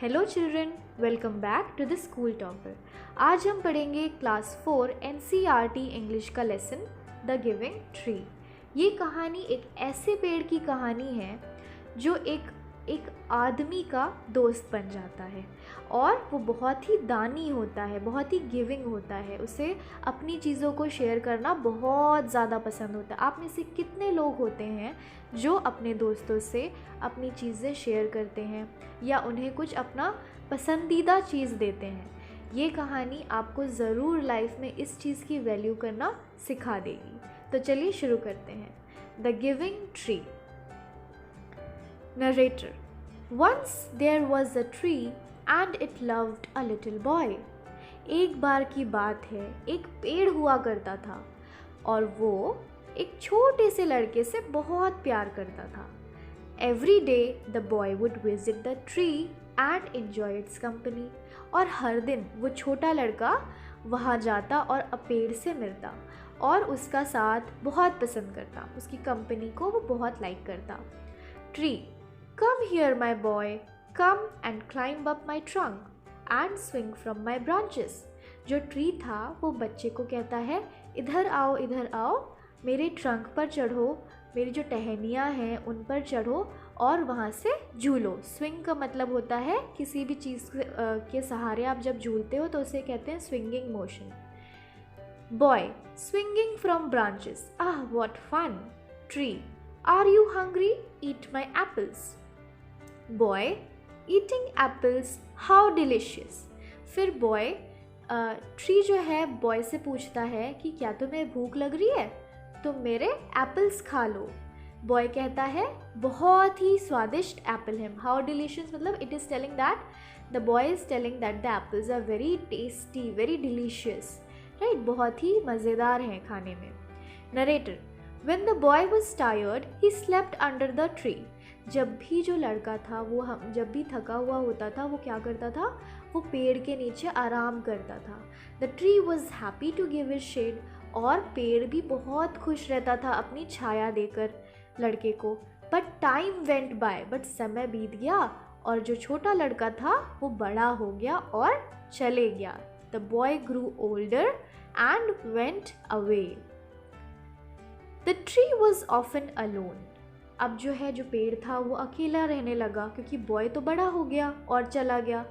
Hello children, welcome back to the school topper. आज हम पढ़ेंगे क्लास 4 एनसीईआरटी इंग्लिश का लेसन द गिविंग ट्री। ये कहानी एक ऐसे पेड़ की कहानी है जो एक आदमी का दोस्त बन जाता है और वो बहुत ही दानी होता है, बहुत ही गिविंग होता है। उसे अपनी चीज़ों को शेयर करना बहुत ज़्यादा पसंद होता है। आप में से कितने लोग होते हैं जो अपने दोस्तों से अपनी चीज़ें शेयर करते हैं या उन्हें कुछ अपना पसंदीदा चीज़ देते हैं? ये कहानी आपको ज़रूर लाइफ में इस चीज़ की वैल्यू करना सिखा देगी। तो चलिए शुरू करते हैं। The giving tree. Narrator. Once there was a tree and it loved a little boy. एक बार की बात है, एक पेड़ हुआ करता था और वो एक छोटे से लड़के से बहुत प्यार करता था। Every day the boy would visit the tree and enjoy its company. और हर दिन वो छोटा लड़का वहाँ जाता और पेड़ से मिलता और उसका साथ बहुत पसंद करता, उसकी कंपनी को वो बहुत लाइक करता। Tree. Come here, my boy. Come and climb up my trunk and swing from my branches. जो ट्री था वो बच्चे को कहता है, इधर आओ, मेरे ट्रंक पर चढ़ो, मेरी जो टहनियाँ हैं उन पर चढ़ो और वहाँ से झूलो। स्विंग का मतलब होता है किसी भी चीज़ के सहारे आप जब झूलते हो तो उसे कहते हैं swinging motion. Boy swinging from branches, ah what fun. Tree, are you hungry? Eat my apples. Boy eating apples, how delicious. फिर बॉय ट्री जो है बॉय से पूछता है कि क्या तुम्हें भूख लग रही है, तुम मेरे एप्पल्स खा लो। बॉय कहता है बहुत ही स्वादिष्ट एप्पल है। हाउ डिलिशियस मतलब it is telling that the boy is telling that the apples are very tasty, very delicious, right, बहुत ही मज़ेदार हैं खाने में। Narrator, When the boy was tired, he slept under the tree. जब भी जो लड़का था वो जब भी थका हुआ होता था वो क्या करता था, वो पेड़ के नीचे आराम करता था। The tree was happy to give his shade. और पेड़ भी बहुत खुश रहता था अपनी छाया देकर लड़के को। But time went by. But समय बीत गया और जो छोटा लड़का था वो बड़ा हो गया और चले गया। The boy grew older and went away. The tree was often alone. अब जो पेड़ था वो अकेला रहने लगा क्योंकि बॉय तो बड़ा हो गया और चला गया।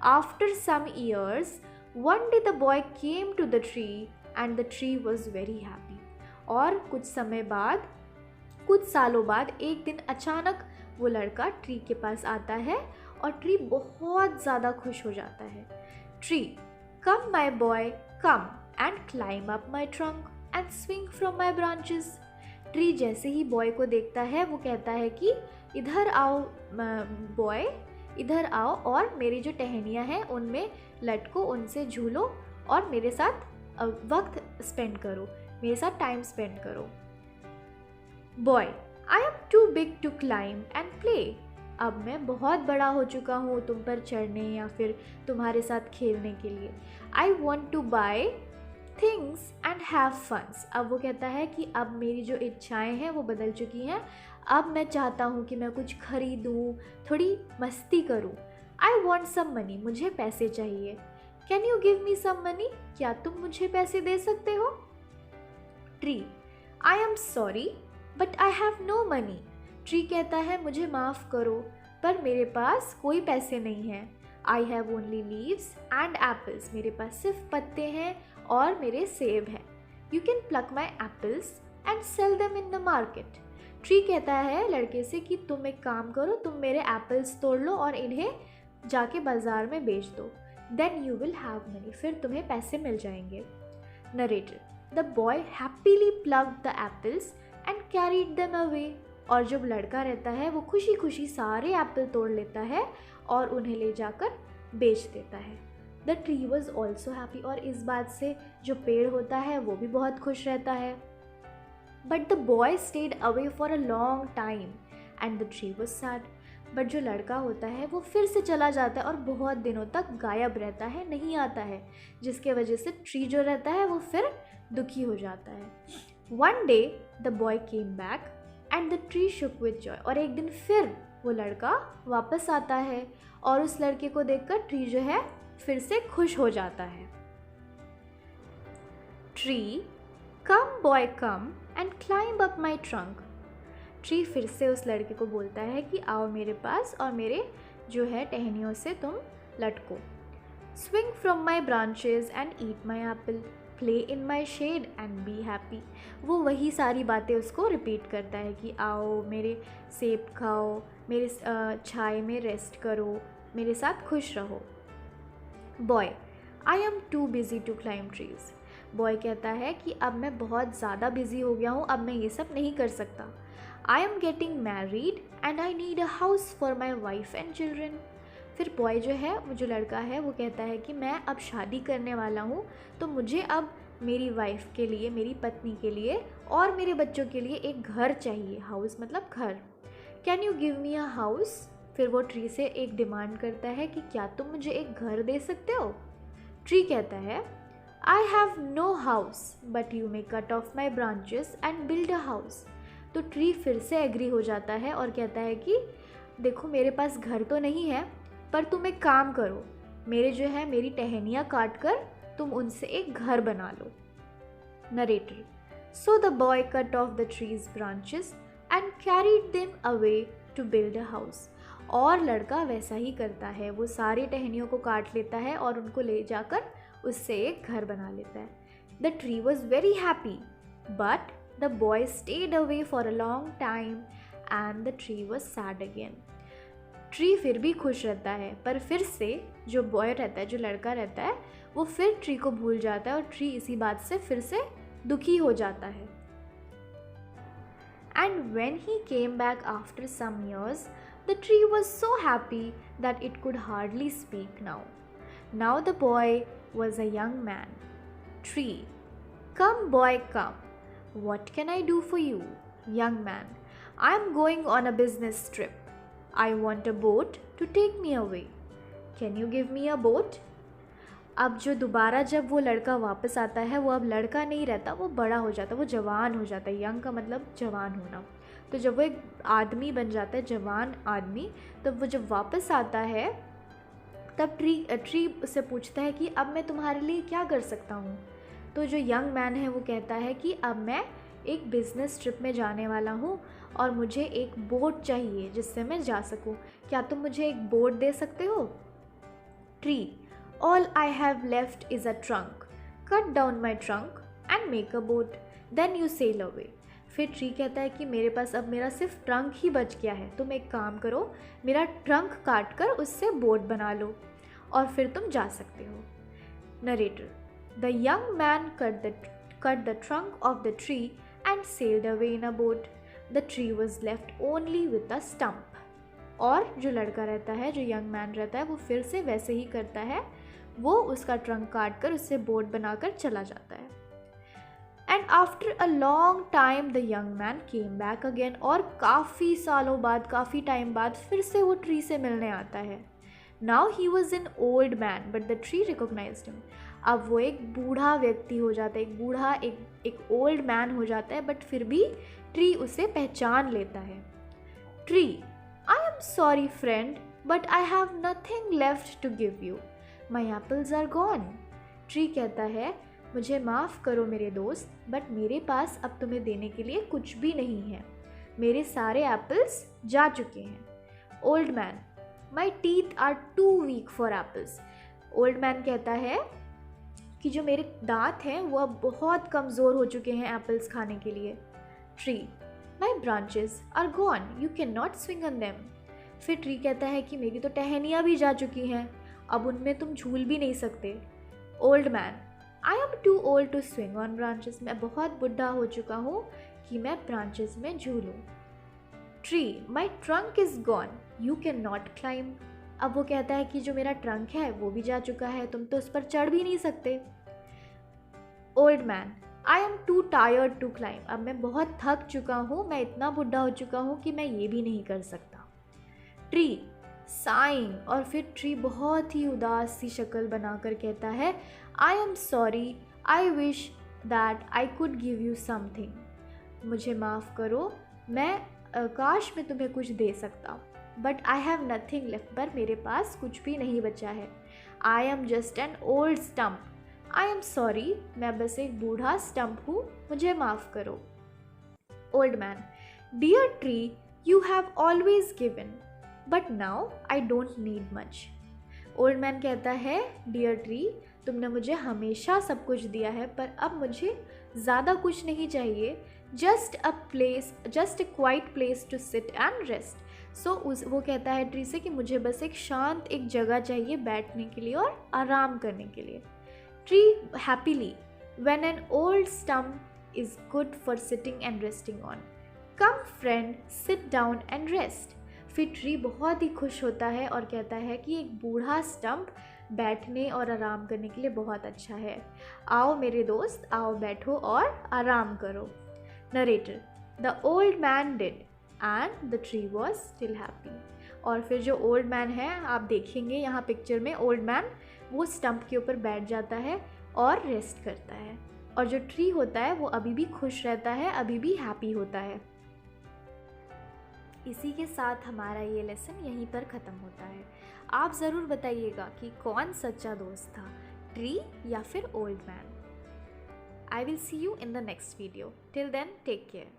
After some years, one day the boy came to the tree and the tree was very happy. और कुछ समय बाद, कुछ सालों बाद एक दिन अचानक वो लड़का ट्री के पास आता है और ट्री बहुत ज़्यादा खुश हो जाता है। Tree, come my boy, come and climb up my trunk and swing from my branches. Tree जैसे ही बॉय को देखता है वो कहता है कि इधर आओ बॉय, इधर आओ और मेरी जो टहनियाँ हैं उनमें लटको, उनसे झूलो और मेरे साथ वक्त स्पेंड करो, मेरे साथ टाइम स्पेंड करो। Boy, I am too big to climb and play. अब मैं बहुत बड़ा हो चुका हूँ तुम पर चढ़ने या फिर तुम्हारे साथ खेलने के लिए। I want to buy things and have funs. अब वो कहता है कि अब मेरी जो इच्छाएं हैं वो बदल चुकी हैं, अब मैं चाहता हूँ कि मैं कुछ खरीदूँ, थोड़ी मस्ती करूँ। आई वॉन्ट सम मनी, मुझे पैसे चाहिए। Can you give me some money? क्या तुम मुझे पैसे दे सकते हो? Tree, I am sorry but I have no money. Tree कहता है मुझे माफ़ करो पर मेरे पास कोई पैसे नहीं हैं। I have only leaves and apples, मेरे पास सिर्फ पत्ते हैं और मेरे सेब हैं। You can pluck my apples and sell them in the market. Tree कहता है लड़के से कि तुम एक काम करो, तुम मेरे एप्पल्स तोड़ लो और इन्हें जाके बाजार में बेच दो। Then you will have money, फिर तुम्हें पैसे मिल जाएंगे। Narrator, the boy happily plucked the apples and carried them away. और जब लड़का रहता है वो खुशी खुशी सारे एप्पल तोड़ लेता है और उन्हें ले जाकर बेच देता है। The tree was also happy. और इस बात से जो पेड़ होता है वो भी बहुत खुश रहता है। But the boy stayed away for a long time and the tree was sad. But जो लड़का होता है वो फिर से चला जाता है और बहुत दिनों तक गायब रहता है, नहीं आता है, जिसके वजह से ट्री जो रहता है वो फिर दुखी हो जाता है। One day the boy came back and the tree shook with joy. और एक दिन फिर वो लड़का वापस आता है और उस लड़के को देखकर ट्री जो है फिर से खुश हो जाता है। Tree, come boy come and climb up my trunk. Tree फिर से उस लड़के को बोलता है कि आओ मेरे पास और मेरे जो है टहनियों से तुम लटको। Swing from my branches and eat my apple, play in my shade and be happy. वो वही सारी बातें उसको रिपीट करता है कि आओ मेरे सेब खाओ, मेरे छाए में रेस्ट करो, मेरे साथ खुश रहो। Boy, I am too busy to climb trees. Boy कहता है कि अब मैं बहुत ज़्यादा बिजी हो गया हूँ, अब मैं ये सब नहीं कर सकता। I am getting married and I need a house for my wife and children. फिर बॉय जो है, वो जो लड़का है, वो कहता है कि मैं अब शादी करने वाला हूँ, तो मुझे अब मेरी वाइफ के लिए, मेरी पत्नी के लिए और मेरे बच्चों के लिए एक घर चाहिए। हाउस मतलब घर। Can you give me a house? फिर वो ट्री से एक डिमांड करता है कि क्या तुम मुझे एक घर दे सकते हो? ट्री कहता है I have no house but you may cut off my branches and build a house. तो ट्री फिर से एग्री हो जाता है और कहता है कि देखो मेरे पास घर तो नहीं है, पर तुम एक काम करो, मेरे जो है मेरी टहनियाँ काट कर तुम उनसे एक घर बना लो। Narrator, so the boy cut off the trees branches and carried them away to build a house. और लड़का वैसा ही करता है, वो सारी टहनियों को काट लेता है और उनको ले जाकर उससे एक घर बना लेता है। The tree was very happy but the boy stayed away for a long time and the tree was sad again. Tree फिर भी खुश रहता है, पर फिर से जो बॉय रहता है, जो लड़का रहता है, वो फिर ट्री को भूल जाता है और ट्री इसी बात से फिर से दुखी हो जाता है। And when he came back after some years, the tree was so happy that it could hardly speak now. Now the boy was a young man. Tree, come boy come. What can I do for you? Young man, I am going on a business trip. I want a boat to take me away. Can you give me a boat? अब जो दोबारा जब वो लड़का वापस आता है, वो अब लड़का नहीं रहता, वो बड़ा हो जाता है, वो जवान हो जाता है। यंग का मतलब जवान होना। तो जब वो एक आदमी बन जाता है, जवान आदमी, तब वो जब वापस आता है तब ट्री उससे पूछता है कि अब मैं तुम्हारे लिए क्या कर सकता हूँ। तो जो यंग मैन है वो कहता है कि अब मैं एक बिज़नेस ट्रिप में जाने वाला हूँ और मुझे एक बोट चाहिए जिससे मैं जा सकूँ। क्या तुम मुझे एक बोट दे सकते हो? Tree, all I have left is a trunk. Cut down my trunk and make a boat. Then you sail away. फिर ट्री कहता है कि मेरे पास अब मेरा सिर्फ ट्रंक ही बच गया है, तुम एक काम करो, मेरा ट्रंक काट कर उससे बोट बना लो और फिर तुम जा सकते हो। Narrator, the young man cut the trunk of the tree and sailed away in a boat. The tree was left only with a stump. और जो लड़का रहता है, जो यंग मैन रहता है, वो फिर से वैसे ही करता है, वो उसका ट्रंक काट कर उससे बोट बनाकर चला जाता है। And after a long time the young man came back again. और काफ़ी सालों बाद, काफ़ी टाइम बाद फिर से वो ट्री से मिलने आता है। Now he was an old man but the tree recognised him. अब वो एक बूढ़ा व्यक्ति हो जाता है, एक बूढ़ा एक ओल्ड मैन हो जाता है, बट फिर भी ट्री उसे पहचान लेता है। Tree, I am sorry friend, but I have nothing left to give you. My apples are gone. Tree कहता है मुझे माफ़ करो मेरे दोस्त, बट मेरे पास अब तुम्हें देने के लिए कुछ भी नहीं है, मेरे सारे एप्पल्स जा चुके हैं। Old man, my teeth are too weak for apples. Old man कहता है कि जो मेरे दांत हैं वो अब बहुत कमज़ोर हो चुके हैं एप्पल्स खाने के लिए। Tree, My branches are gone. You cannot swing on them. फिर ट्री कहता है कि मेरी तो टहनियाँ भी जा चुकी हैं, अब उनमें तुम झूल भी नहीं सकते। Old man, I am too old to swing on branches. मैं बहुत बुढ़ा हो चुका हूँ कि मैं ब्रांचेस में झूलूँ। Tree, my trunk is gone, you can not climb. अब वो कहता है कि जो मेरा ट्रंक है वो भी जा चुका है, तुम तो उस पर चढ़ भी नहीं सकते। Old man, I am too tired to climb. अब मैं बहुत थक चुका हूँ, मैं इतना बुढ़ा हो चुका हूँ कि मैं ये भी नहीं कर सकता। ट्री, साइंग, और फिर ट्री बहुत ही उदास सी शक्ल बनाकर कहता है I am sorry, I wish that I could give you something. मुझे माफ़ करो, मैं काश मैं तुम्हें कुछ दे सकता। But I have nothing left, पर मेरे पास कुछ भी नहीं बचा है। I am just an old stump, I am sorry, मैं बस एक बूढ़ा स्टम्प हूँ, मुझे माफ़ करो। Old man, dear tree, you have always given, but now I don't need much. Old man कहता है, डियर ट्री, तुमने मुझे हमेशा सब कुछ दिया है, पर अब मुझे ज़्यादा कुछ नहीं चाहिए। Just a quite place to sit and rest. So वो कहता है ट्री से कि मुझे बस एक शांत एक जगह चाहिए बैठने के लिए और आराम करने के लिए। Tree happily, when an old stump is good for sitting and resting on, come friend, sit down and rest. फिर ट्री बहुत ही खुश होता है और कहता है कि एक बूढ़ा स्टंप बैठने और आराम करने के लिए बहुत अच्छा है। आओ मेरे दोस्त, आओ बैठो और आराम करो। Narrator, the old man did and the tree was still happy. और फिर जो ओल्ड मैन है, आप देखेंगे यहाँ पिक्चर में, ओल्ड मैन वो स्टंप के ऊपर बैठ जाता है और रेस्ट करता है, और जो ट्री होता है वो अभी भी खुश रहता है, अभी भी हैप्पी होता है। इसी के साथ हमारा ये लेसन यहीं पर ख़त्म होता है। आप ज़रूर बताइएगा कि कौन सच्चा दोस्त था, ट्री या फिर old man. I will see you in the next video. Till then, take care.